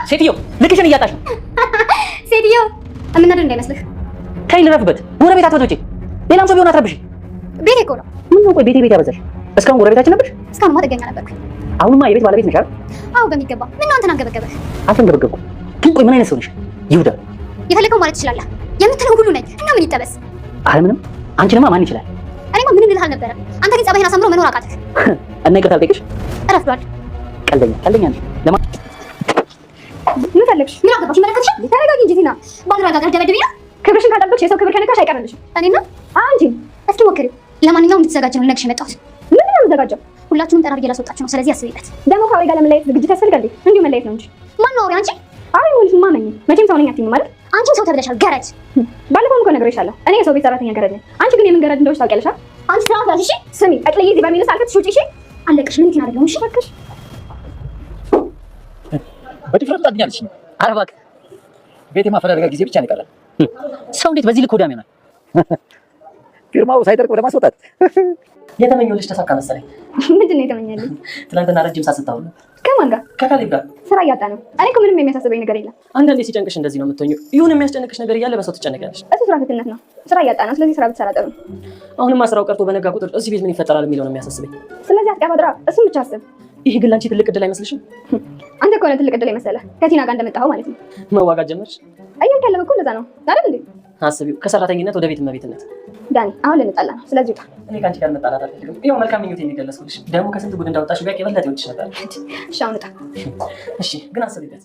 ሴትዮ ልክሽን እያጣሽ ነው። ሴትዮ እምናደር እንዳይመስልህ። ተይ ልረፍበት። ጎረቤት አትወጪ። ሌላም ሰው ቢሆን አትረብሽ። ቤቴ እኮ ነው። ምን ነው ቆይ ቤቴ ያበዛሽ? እስካሁን ጎረቤታችን ነበርሽ? እስካሁንማ ጥገኛ ነበርኩ። አሁንማ የቤት ባለቤት ነሽ አይደል? አዎ በሚገባ። ምን ነው አንተን አንገበገበህ? አልተንገበገብኩም። ግን ቆይ ምን አይነት ሰው ነሽ? ይሁዳ የፈለከው ማለት ትችላለህ። የምትለው ሁሉ ነኝ እና ምን ይጠበስ? አረ ምንም። አንቺንማ ማን ይችላል? እኔማ ምንም ልልህ አልነበረም። አንተ ግን ጸባይህን አሳምሮ መኖር አቃተህ። እና ይቅርታ አልጠይቅሽ? እረፍዷል። ቀልደኛ ነሽ። ምን ፈለግሽ? ምን አገባሽ? ይመለከትሻል። ተረጋጊ እንጂ ቲና። ባልራጋጋር ደበደብኝ ነው። ክብርሽን ካጠበቅሽ የሰው ክብር ከነካሽ አይቀርልሽም። እኔና አንቺ እስኪ ሞክሪው። ለማንኛውም እንድትዘጋጅ ነው ልነግርሽ የመጣሁት። ምን ነው የምዘጋጀው? ሁላችሁም ጠራ ብዬ ላስወጣችሁ ነው። ስለዚህ አስቢበት። ደግሞ ከአውሬ ጋር ለመለየት ዝግጅት ያስፈልጋል። እንዲሁ መለየት ነው እንጂ ማን ነው አውሬ? አንቺ አውሬ ሆንሽ ማመኝ። መቼም ሰው ነኝ አትይኝም ማለት። አንቺም ሰው ተብለሻል ገረድ። ባለፈውም እኮ ነግሬሻለሁ። እኔ የሰው ቤት ሰራተኛ ገረድ ነኝ። አንቺ ግን የምን ገረድ እንደሆንሽ ታውቂያለሽ። አንቺ ስራው እሺ። ስሚ ጠቅልዬ እዚህ በሚነሳ አልከት ሹጪ። እሺ አለቅሽ። ምን ቲና አይደለም። እሺ እባክሽ በድፍረት ታድኛለሽ። ኧረ እባክህ ቤት የማፈራረጋ ጊዜ ብቻ ነው የቀረን። ሰው እንዴት በዚህ ልክ ወዳም ይሆናል? ፊርማው ሳይደርቅ ወደ ማስወጣት የተመኘሁልሽ ተሳካ መሰለኝ። ምንድን ነው የተመኘልኝ? ትናንትና ረጅም ሰዓት ስታወሩ ከማን ጋር? ከካሌብ ጋር። ስራ እያጣ ነው። እኔ እኮ ምንም የሚያሳስበኝ ነገር የለም። አንዳንዴ ሲጨንቅሽ እንደዚህ ነው የምትሆኚው። ይሁን የሚያስጨንቅሽ ነገር እያለ በሰው ትጨነቂያለሽ። እሱ ስራ ፍትነት ነው። ስራ እያጣ ነው። ስለዚህ ስራ ብትሰራ ጥሩ ነው። አሁንማ ስራው ቀርቶ በነጋ ቁጥር እዚህ ቤት ምን ይፈጠራል የሚለው ነው የሚያሳስበኝ። ስለዚህ አትቀባጥራ። እሱን ብቻ አስብ። ይሄ ግን ለአንቺ ትልቅ እድል አይመስልሽም? አንተ እኮ ነው ትልቅ እድል የመሰለህ ከቲና ጋር እንደመጣኸው ማለት ነው። መዋጋት ጀመርሽ? እያልክ ያለኸው እኮ እንደዛ ነው አይደል እንዴ? አስቢው፣ ከሰራተኝነት ወደ ቤት እመቤትነት። ዳኒ አሁን ልንጣላ ነው። ስለዚህ ውጣ። እኔ ከአንቺ ጋር መጣላት አልፈልግም። ይኸው መልካም ምኞቴን የገለጽኩልሽ። ደግሞ ከስንት ጉድ እንዳወጣሽ ቢያውቅ የበለጠ ይወድሽ ነበር። እሺ አሁን ውጣ። እሺ ግን አስቢበት።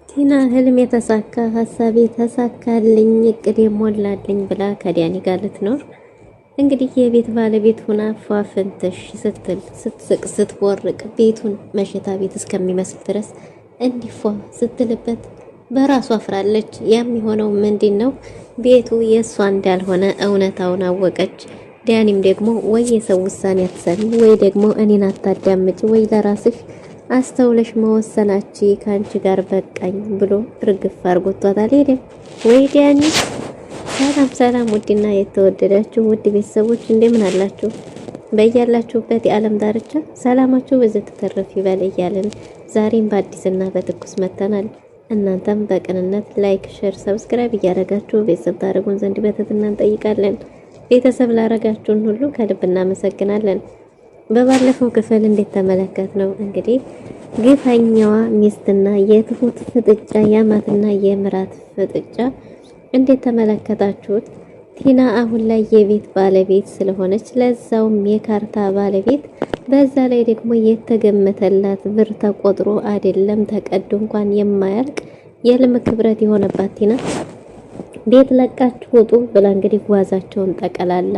ቲና ህልም የተሳካ ሀሳቤ ተሳካልኝ እቅዴ ሞላልኝ ብላ ከዳኒ ጋር ልትኖር እንግዲህ የቤት ባለቤት ሆና ፏፍንተሽ ስትል ስትስቅ ስትቦርቅ ቤቱን መሸታ ቤት እስከሚመስል ድረስ እንዲፏ ስትልበት በራሷ አፍራለች። ያም የሆነው ምንድን ነው? ቤቱ የእሷ እንዳልሆነ እውነታውን አወቀች። ዳኒም ደግሞ ወይ የሰው ውሳኔ አትሰሚ፣ ወይ ደግሞ እኔን አታዳምጭ፣ ወይ ለራስሽ አስተውለሽ መወሰናች ከአንቺ ጋር በቃኝ ብሎ ርግፍ አርጎቷታል። ሄደ ወይ ዳኒ። ሰላም ውድና የተወደዳችሁ ውድ ቤተሰቦች እንደምን አላችሁ? በያላችሁበት የዓለም ዳርቻ ሰላማችሁ በዘት ተተረፍ ይበል እያልን ዛሬም በአዲስና በትኩስ መተናል። እናንተም በቅንነት ላይክ፣ ሼር፣ ሰብስክራይብ እያደረጋችሁ ቤተሰብ ታደርጉን ዘንድ በትህትና እንጠይቃለን። ቤተሰብ ላረጋችሁን ሁሉ ከልብ እናመሰግናለን። በባለፈው ክፍል እንዴት ተመለከት ነው እንግዲህ ግፈኛዋ ሚስትና የትሁት ፍጥጫ ያማትና የምራት ፍጥጫ እንዴት ተመለከታችሁት? ቲና አሁን ላይ የቤት ባለቤት ስለሆነች ለዛውም የካርታ ባለቤት፣ በዛ ላይ ደግሞ የተገመተላት ብር ተቆጥሮ አይደለም ተቀዶ እንኳን የማያልቅ የልም ክብረት የሆነባት ቲና ቤት ለቃችሁ ውጡ ብላ እንግዲህ ጓዛቸውን ጠቀላላ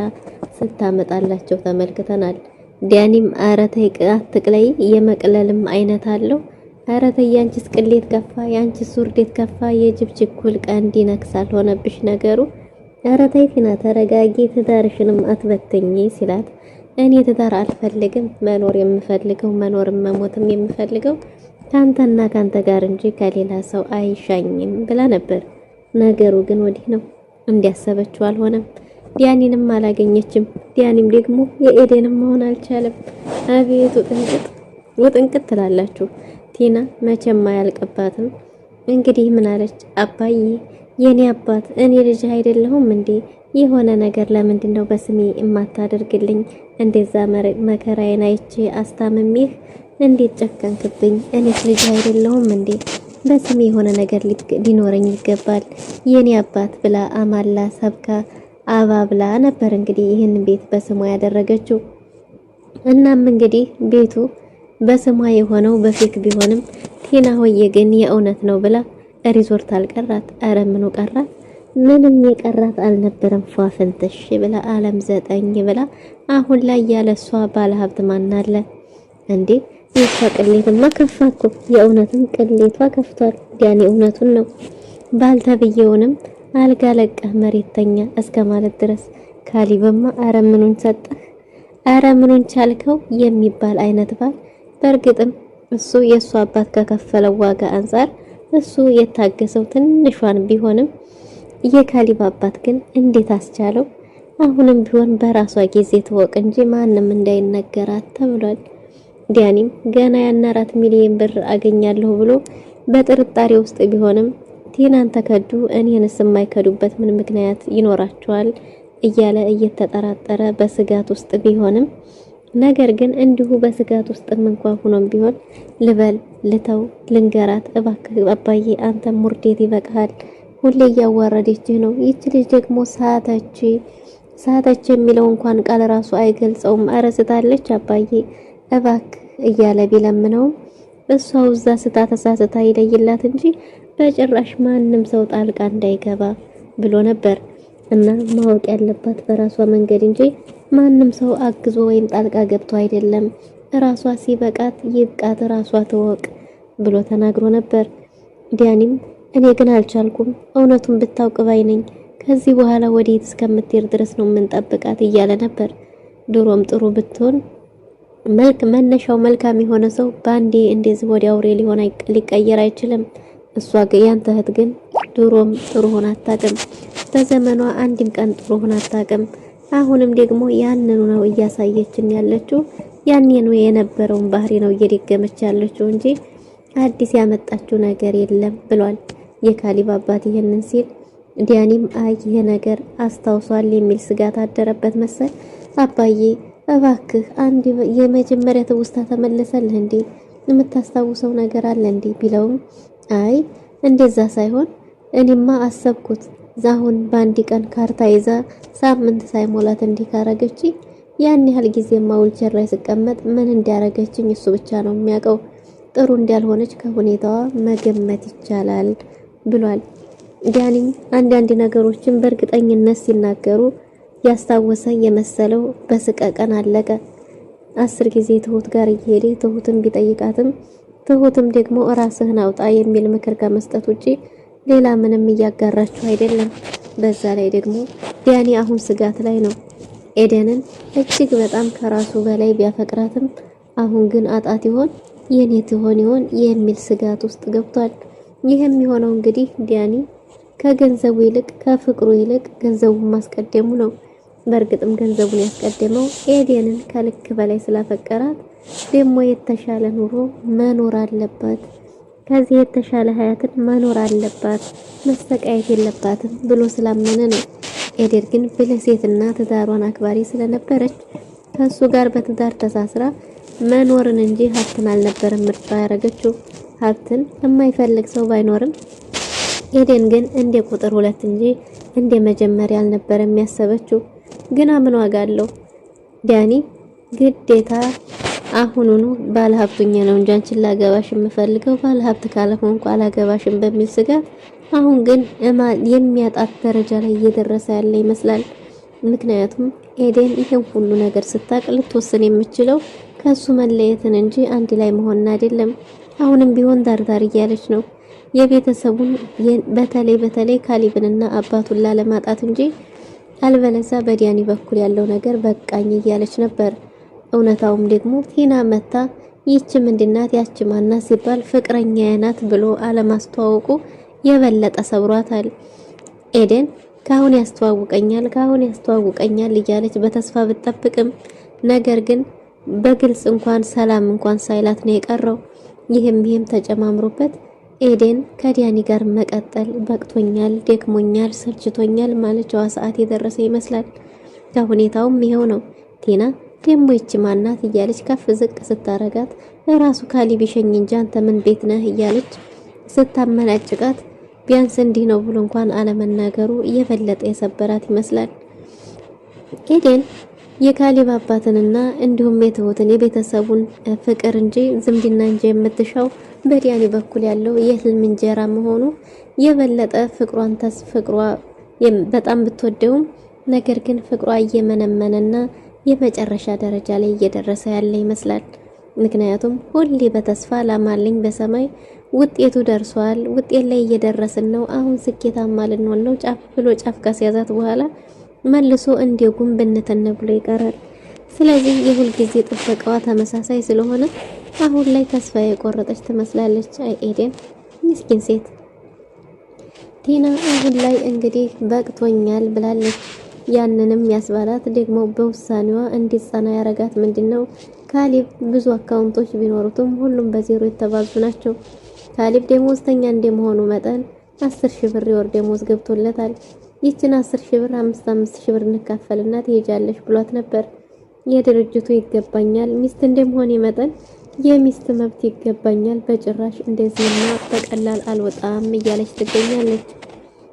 ስታመጣላቸው ተመልክተናል። ዳኒም አረተይ አትቅለይ የመቅለልም አይነት አለው። አረተይ ያንቺስ ቅሌት ከፋ፣ ያንቺስ ውርዴት ከፋ፣ የጅብ ችኩል ቀንድ ይነክሳል ሆነብሽ ነገሩ። አረተይ ቲና ተረጋጊ፣ ትዳርሽንም አትበትኝ ሲላት እኔ ትዳር አልፈልግም፣ መኖር የምፈልገው መኖርም መሞትም የምፈልገው ካንተና ካንተ ጋር እንጂ ከሌላ ሰው አይሻኝም ብላ ነበር። ነገሩ ግን ወዲህ ነው። እንዲያሰበችው አልሆነም። ዲያኒንም አላገኘችም። ዲያኒም ደግሞ የኤደንም መሆን አልቻለም። አቤት ውጥንቅጥ ትላላችሁ። ቲና መቼም አያልቅባትም። እንግዲህ ምን አለች? አባዬ የኔ አባት እኔ ልጅ አይደለሁም እንዴ? የሆነ ነገር ለምንድን ነው በስሜ የማታደርግልኝ? እንደዛ መከራዬን አይቼ አስታምሜህ እንዴት ጨከንክብኝ? እኔስ ልጅ አይደለሁም እንዴ? በስሜ የሆነ ነገር ሊኖረኝ ይገባል የኔ አባት ብላ አማላ ሰብካ አባብላ ነበር እንግዲህ ይህን ቤት በስሟ ያደረገችው። እናም እንግዲህ ቤቱ በስሟ የሆነው በፌክ ቢሆንም ቲና ሆዬ ግን የእውነት ነው ብላ ሪዞርት አልቀራት። አረ ምኑ ቀራት? ምንም የቀራት አልነበረም። ፏፈንተሽ ብላ ዓለም 9 ብላ አሁን ላይ ያለሷ ባለሀብት ማን አለ እንዴ? የሷ ቅሌትማ ከፋኩ። የእውነትም ቅሌቷ ከፍቷል። ዳኒ እውነቱን ነው። ባልተብየውንም አልጋ ለቀህ መሬተኛ እስከ ማለት ድረስ ካሊብማ አረ ምኑን ሰጠህ፣ አረ ምኑን ቻልከው የሚባል አይነት ባል። በእርግጥም እሱ የሱ አባት ከከፈለው ዋጋ አንፃር እሱ የታገሰው ትንሿን ቢሆንም የካሊብ አባት ግን እንዴት አስቻለው? አሁንም ቢሆን በራሷ ጊዜ ትወቅ እንጂ ማንም እንዳይነገራት ተብሏል። ዲያኒም ገና ያን 4 ሚሊዮን ብር አገኛለሁ ብሎ በጥርጣሬ ውስጥ ቢሆንም ቲናን ተከዱ እኔንስ የማይከዱበት ምን ምክንያት ይኖራቸዋል እያለ እየተጠራጠረ በስጋት ውስጥ ቢሆንም ነገር ግን እንዲሁ በስጋት ውስጥም እንኳን ሆኖም ቢሆን ልበል ልተው ልንገራት እባክህ አባዬ አንተ ሙርዴት ይበቃሃል፣ ሁሌ እያዋረደችህ ነው። ይች ልጅ ደግሞ ሳተች የሚለው እንኳን ቃል ራሱ አይገልጸውም። አረስታለች አባዬ እባክህ እያለ ቢለምነውም እሷው እዛ ተሳስታ ይለይላት እንጂ በጭራሽ ማንም ሰው ጣልቃ እንዳይገባ ብሎ ነበር። እና ማወቅ ያለባት በራሷ መንገድ እንጂ ማንም ሰው አግዞ ወይም ጣልቃ ገብቶ አይደለም። ራሷ ሲበቃት ይብቃት፣ ራሷ ትወቅ ብሎ ተናግሮ ነበር። ዲያኒም እኔ ግን አልቻልኩም፣ እውነቱን ብታውቅ ባይ ነኝ። ከዚህ በኋላ ወዴት እስከምትሄድ ድረስ ነው የምንጠብቃት እያለ ነበር። ድሮም ጥሩ ብትሆን መነሻው መልካም የሆነ ሰው ባንዴ እንደዚህ ወዲያ አውሬ ሊቀየር አይችልም። እሷ ያንተ እህት ግን ድሮም ጥሩ ሆና አታውቅም። በዘመኗ አንድም ቀን ጥሩ ሆና አታውቅም። አሁንም ደግሞ ያንኑ ነው እያሳየችን ያለችው። ያኔ ነው የነበረውን ባህሪ ነው እየደገመች ያለችው እንጂ አዲስ ያመጣችው ነገር የለም ብሏል የካሊብ አባት። ይሄንን ሲል ዲያኒም አይ ይሄ ነገር አስታውሷል የሚል ስጋት አደረበት መሰል። አባዬ እባክህ አንድ የመጀመሪያ ትውስታ ተመለሰልህ እንዴ? የምታስታውሰው ነገር አለ እንዴ ቢለውም አይ እንደዛ ሳይሆን እኔማ አሰብኩት ዛሁን በአንድ ቀን ካርታ ይዛ ሳምንት ሳይሞላት እንዲህ ካረገች ያን ያህል ጊዜ ማውልቸር ላይ ስቀመጥ ምን እንዲያረገችኝ እሱ ብቻ ነው የሚያውቀው። ጥሩ እንዳልሆነች ከሁኔታዋ መገመት ይቻላል ብሏል። ዲያኒም አንዳንድ ነገሮችን በእርግጠኝነት ሲናገሩ ያስታወሰ የመሰለው በስቀቀን አለቀ። 10 ጊዜ ትሁት ጋር እየሄደ ትሁትን ቢጠይቃትም ትሁትም ደግሞ ራስህን አውጣ የሚል ምክር ከመስጠት ውጪ ሌላ ምንም እያጋራችሁ አይደለም። በዛ ላይ ደግሞ ዲያኒ አሁን ስጋት ላይ ነው። ኤደንን እጅግ በጣም ከራሱ በላይ ቢያፈቅራትም አሁን ግን አጣት ይሆን የኔ ትሆን ይሆን የሚል ስጋት ውስጥ ገብቷል። ይህም የሆነው እንግዲህ ዲያኒ ከገንዘቡ ይልቅ ከፍቅሩ ይልቅ ገንዘቡን ማስቀደሙ ነው። በእርግጥም ገንዘቡን ያስቀደመው ኤደንን ከልክ በላይ ስላፈቀራት ደግሞ የተሻለ ኑሮ መኖር አለባት፣ ከዚህ የተሻለ ሀያትን መኖር አለባት፣ መሰቃየት የለባትም ብሎ ስላመነ ነው። ኤደን ግን ብልህ ሴትና ትዳሯን አክባሪ ስለነበረች ከሱ ጋር በትዳር ተሳስራ መኖርን እንጂ ሀብትን አልነበረም ምርጫ ያደረገችው። ሀብትን የማይፈልግ ሰው ባይኖርም ኤደን ግን እንደ ቁጥር 2 እንጂ እንደ መጀመሪያ አልነበረም ያሰበችው። ግና ምን ዋጋ አለው? ዲያኒ ግዴታ አሁኑኑ ባለሀብቱኛ ነው እንጂ አንቺን ላገባሽ የምፈልገው ባለሀብት ካልሆንኩ አላገባሽም በሚል ስጋት አሁን ግን የሚያጣት ደረጃ ላይ እየደረሰ ያለ ይመስላል። ምክንያቱም ኤደን ይሄን ሁሉ ነገር ስታቅ ልትወስን የምችለው ከሱ መለየትን እንጂ አንድ ላይ መሆን አይደለም። አሁንም ቢሆን ዳርዳር እያለች ነው የቤተሰቡን በተለይ ካሊብንና አባቱን ላለማጣት እንጂ አልበለዛ በዲያኒ በኩል ያለው ነገር በቃኝ እያለች ነበር። እውነታውም ደግሞ ቲና መታ ይህች ምንድናት ያች ማናት ሲባል ፍቅረኛዬ ናት ብሎ አለማስተዋወቁ የበለጠ ሰብሯታል። ኤደን ካሁን ያስተዋውቀኛል እያለች በተስፋ ብትጠብቅም ነገር ግን በግልጽ እንኳን ሰላም እንኳን ሳይላት ነው የቀረው። ይህም ተጨማምሮበት ኤደን ከዲያኒ ጋር መቀጠል በቅቶኛል፣ ደክሞኛል፣ ሰልችቶኛል ማለቻዋ ሰዓት የደረሰ ይመስላል። ከሁኔታውም ይሄው ነው። ቲና ደሞ ይች ማናት እያለች ከፍ ዝቅ ስታረጋት ራሱ ካሊብ ይሸኝ እንጂ አንተ ምን ቤት ነህ እያለች ስታመናጭቃት ቢያንስ እንዲህ ነው ብሎ እንኳን አለመናገሩ የበለጠ የሰበራት ይመስላል። ኤደን የካሊብ አባትንና እንዲሁም የትሁትን የቤተሰቡን ፍቅር እንጂ ዝምድና እንጂ የምትሻው በዲያኒ በኩል ያለው የህልም እንጀራ መሆኑ የበለጠ ፍቅሯን ፍቅሯ በጣም ብትወደውም ነገር ግን ፍቅሯ እየመነመነና የመጨረሻ ደረጃ ላይ እየደረሰ ያለ ይመስላል። ምክንያቱም ሁሌ በተስፋ ላማልኝ በሰማይ ውጤቱ ደርሷል፣ ውጤት ላይ እየደረስን ነው፣ አሁን ስኬታማ ልንሆን ነው ጫፍ ብሎ ጫፍ ካስያዛት በኋላ መልሶ እንዲጉም ብንተነ ብሎ ይቀራል። ስለዚህ የሁል ጊዜ ጥበቃዋ ተመሳሳይ ስለሆነ አሁን ላይ ተስፋ የቆረጠች ትመስላለች። አይ ኤደን ምስኪን ሴት። ቲና አሁን ላይ እንግዲህ በቅቶኛል ብላለች። ያንንም ያስባላት ደግሞ በውሳኔዋ እንዲጸና ያረጋት ምንድነው ካሊብ ብዙ አካውንቶች ቢኖሩትም ሁሉም በዜሮ የተባዙ ናቸው። ካሊብ ደሞዝተኛ እንደመሆኑ መጠን 10,000 ብር የወር ደሞዝ ገብቶለታል። ይችን 10,000 ብር 5,000 ብር እንካፈልና ትሄጃለሽ ብሏት ነበር። የድርጅቱ ይገባኛል ሚስት እንደመሆኔ መጠን የሚስት መብት ይገባኛል፣ በጭራሽ እንደዚህና በቀላል አልወጣም እያለች ትገኛለች።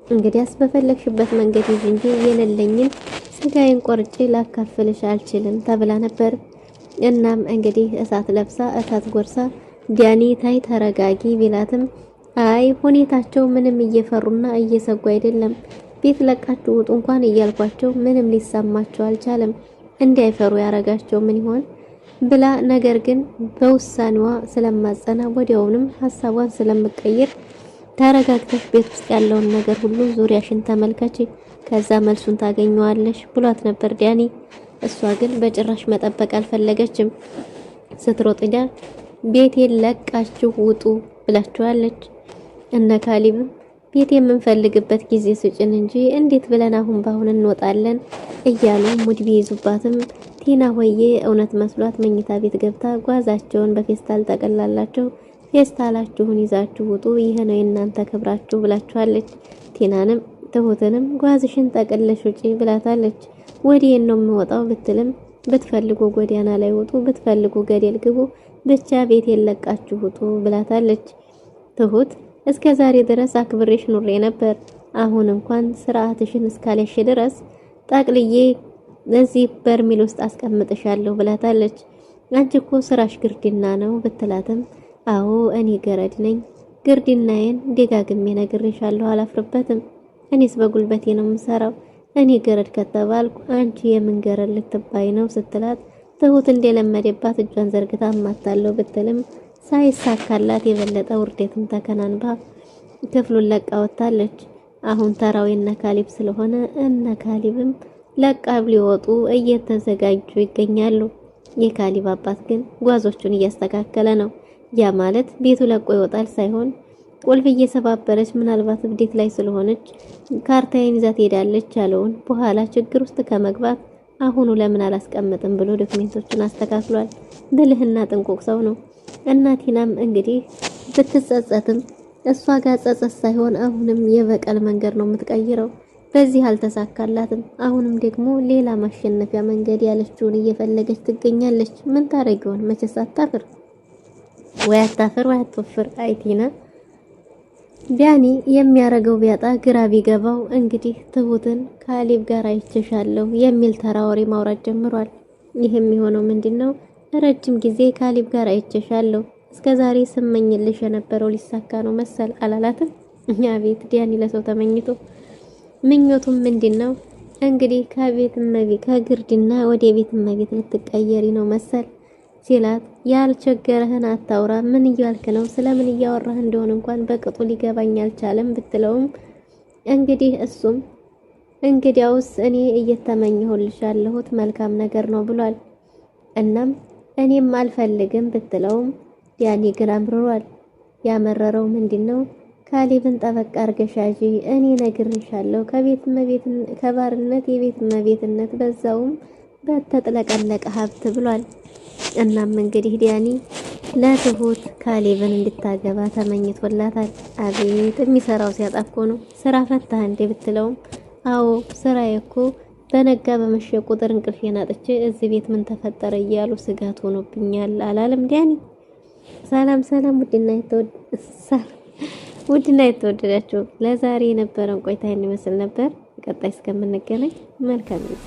እንግዲያስ በፈለግሽበት መንገድ ይዤ እንጂ የሌለኝን ስጋዬን ቆርጬ ላካፍልሽ አልችልም ተብላ ነበር። እናም እንግዲህ እሳት ለብሳ እሳት ጎርሳ ዲያኒ ታይ ተረጋጊ ቢላትም አይ ሁኔታቸው ምንም እየፈሩና እየሰጉ አይደለም፣ ቤት ለቃችሁ ውጡ እንኳን እያልኳቸው ምንም ሊሰማቸው አልቻለም፣ እንዳይፈሩ ያረጋቸው ምን ይሆን ብላ ነገር ግን በውሳኔዋ ስለማጸና ወዲያውንም ሐሳቧን ስለምቀይር ተረጋግተሽ ቤት ውስጥ ያለውን ነገር ሁሉ ዙሪያሽን ተመልከቺ፣ ከዛ መልሱን ታገኘዋለሽ ብሏት ነበር ዲያኒ። እሷ ግን በጭራሽ መጠበቅ አልፈለገችም። ስትሮጥ ዳ ቤቴን ለቃችሁ ውጡ ብላችኋለች። እነ ካሊብም ቤት የምንፈልግበት ጊዜ ስጭን እንጂ እንዴት ብለን አሁን ባሁን እንወጣለን እያሉ ሙድ ቢይዙባትም ቲና ሆዬ እውነት መስሏት መኝታ ቤት ገብታ ጓዛቸውን በፌስታል ጠቀላላቸው ፌስታላችሁን ይዛችሁ ውጡ፣ ይሄ ነው የእናንተ ክብራችሁ ብላችኋለች። ቲናንም ትሁትንም ጓዝሽን ጠቅለሽ ውጪ ብላታለች። ወዲዬን ነው የምወጣው ብትልም ብትፈልጉ ጎዳና ላይ ውጡ፣ ብትፈልጉ ገደል ግቡ፣ ብቻ ቤት የለቃችሁ ውጡ ብላታለች። ትሁት እስከ ዛሬ ድረስ አክብሬሽ ኑሬ ነበር፣ አሁን እንኳን ስርዓትሽን እስካለሽ ድረስ ጠቅልዬ ለዚህ በርሜል ውስጥ አስቀምጥሻለሁ ብላታለች። አንቺ እኮ ስራሽ ግርድና ነው ብትላትም አዎ እኔ ገረድ ነኝ፣ ግርድናዬን ደጋግሜ ነግሬሻለሁ፣ አላፍርበትም። እኔስ በጉልበቴ ነው የምሰራው፣ እኔ ገረድ ከተባልኩ አንቺ የምን ገረድ ልትባይ ነው ስትላት ትሁት እንደለመደባት እጇን ዘርግታ አማታለሁ ብትልም ሳይሳካላት የበለጠ ውርደትም ተከናንባ ክፍሉን ለቃ ወጣለች። አሁን ተራው የነ ካሊብ ስለሆነ እነ ካሊብም ለቃ ሊወጡ እየተዘጋጁ ይገኛሉ። የካሊብ አባት ግን ጓዞቹን እያስተካከለ ነው። ያ ማለት ቤቱ ለቆ ይወጣል ሳይሆን ቁልፍ እየሰባበረች ምናልባት እብዴት ላይ ስለሆነች ካርታዬን ይዛ ትሄዳለች ያለውን በኋላ ችግር ውስጥ ከመግባት አሁኑ ለምን አላስቀምጥም ብሎ ዶክሜንቶችን አስተካክሏል። ብልህና ጥንቁቅ ሰው ነው። እናቲናም እንግዲህ ብትጸጸትም እሷ ጋር ጸጸት ሳይሆን አሁንም የበቀል መንገድ ነው የምትቀይረው። በዚህ አልተሳካላትም። አሁንም ደግሞ ሌላ ማሸነፊያ መንገድ ያለችውን እየፈለገች ትገኛለች። ምን ታረጊውን መቼስ አታፍር ወይ አታፍር ወይ አትወፍር። አይቲና ዳኒ የሚያረገው ቢያጣ ግራ ቢገባው እንግዲህ ትሁትን ካሊብ ጋር አይቸሻለሁ የሚል ተራወሪ ማውራት ጀምሯል። ይሄም የሆነው ምንድነው ረጅም ጊዜ ካሊብ ጋር አይቸሻለሁ እስከዛሬ ስመኝልሽ የነበረው ሊሳካ ነው መሰል አላላትም። እኛ ቤት ዳኒ ለሰው ተመኝቶ ምኞቱም ምንድነው እንግዲህ ከቤት እመቤት ከግርድና ወደ ቤት እመቤት ልትቀየሪ ነው መሰል ሲላት ያልቸገረህን አታውራ፣ ምን እያልክ ነው? ስለምን እያወራህ እንደሆነ እንኳን በቅጡ ሊገባኝ አልቻለም ብትለውም እንግዲህ እሱም እንግዲያውስ እኔ እየተመኘሁልሽ ያለሁት መልካም ነገር ነው ብሏል። እናም እኔም አልፈልግም ብትለውም ያኔ ግን አምርሯል። ያመረረው ምንድነው ካሊብን ጠበቅ አርገሽ ያዢ፣ እኔ ነግሬሻለሁ፣ ከቤት እመቤት ከባርነት የቤት እመቤትነት በዛውም በተጥለቀለቀ ሀብት ብሏል። እናም እንግዲህ ዲያኒ ለትሁት ካሊብን እንድታገባ ተመኝቶላታል። አቤት የሚሰራው ሲያጣፍኮ ነው። ስራ ፈታህ እንዴ ብትለውም አዎ ስራዬ እኮ በነጋ በመሸ ቁጥር እንቅልፌን አጥቼ እዚህ ቤት ምን ተፈጠረ እያሉ ስጋት ሆኖብኛል አላለም ዲያኒ። ሰላም ሰላም፣ ውድና የተወደዳችሁ ለዛሬ የነበረን ቆይታ ይመስል ነበር። ቀጣይ እስከምንገናኝ መልካም ጊዜ